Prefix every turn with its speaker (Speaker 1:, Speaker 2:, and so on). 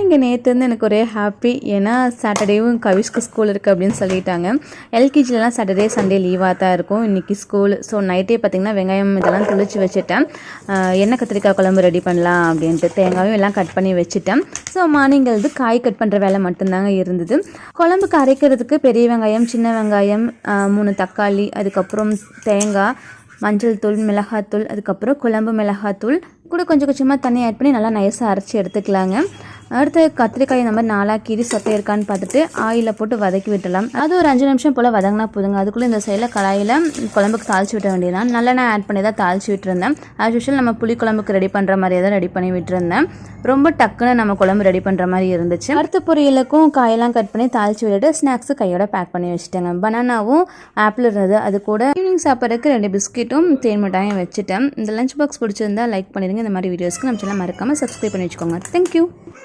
Speaker 1: இங்கே நேற்றுருந்து எனக்கு ஒரே ஹாப்பி. ஏன்னா சாட்டர்டேவும் கவிஷ்க்கு ஸ்கூல் இருக்குது அப்படின்னு சொல்லிட்டாங்க. எல்கேஜிலலாம் சாட்டர்டே சண்டே லீவாக தான் இருக்கும். இன்றைக்கி ஸ்கூல். ஸோ நைட்டே பார்த்திங்கன்னா வெங்காயம் இதெல்லாம் துளிச்சு வச்சுட்டேன். எண்ணெய் கத்திரிக்காய் குழம்பு ரெடி பண்ணலாம் அப்படின்ட்டு தேங்காயும் எல்லாம் கட் பண்ணி வச்சுட்டேன். ஸோ மார்னிங் எழுது காய் கட் பண்ணுற வேலை மட்டும்தாங்க இருந்தது. குழம்புக்கு அரைக்கிறதுக்கு பெரிய வெங்காயம், சின்ன வெங்காயம், 3 தக்காளி, அதுக்கப்புறம் தேங்காய், மஞ்சள் தூள், மிளகாத்தூள், அதுக்கப்புறம் குழம்பு மிளகாத்தூள் கூட கொஞ்சம் கொஞ்சமாக தண்ணி ஆட் பண்ணி நல்லா நைஸாக அரைச்சி எடுத்துக்கலாங்க. அடுத்து கத்திரிக்காய் இந்த மாதிரி 4 கீரி சொட்டை இருக்கான்னு பார்த்துட்டு ஆயிலில் போட்டு வதக்கி விட்டலாம். அது ஒரு 5 நிமிஷம் போல் வதங்கினா போதுங்க. அதுக்குள்ளே இந்த சைடில் கடாயில் குழம்புக்கு தாளித்து விட்ட வேண்டியதான். நல்லெண்ணெய் ஆட் பண்ணி தான் தாளித்து விட்டுருந்தேன். ஆஸ் யூஷுவல் நம்ம புளி குழம்புக்கு ரெடி பண்ணுற மாதிரியே தான் ரெடி பண்ணி விட்டுருந்தேன். ரொம்ப டக்குன்னு நம்ம குழம்பு ரெடி பண்ணுற மாதிரி இருந்துச்சு. அடுத்த பொரியலுக்கும் காயெல்லாம் கட் பண்ணி தாளித்து விட்டுட்டு ஸ்நாக்ஸு கையோட பேக் பண்ணி வச்சுட்டேங்க. பனானாவும் ஆப்பிள் இருந்தது. அது கூட ஈவினிங் சாப்பிட்றதுக்கு 2 பிஸ்கெட்டும் தேன் மிட்டாயும் வச்சுட்டேன். இந்த லஞ்ச் பாக்ஸ் பிடிச்சிருந்தா லைக் பண்ணிடுங்க. இந்த மாதிரி வீடியோஸ்க்கு நம்ம சேனல் மறக்காமல் சப்ஸ்கிரைப் பண்ணி வச்சுக்கோங்க. தேங்க்யூ.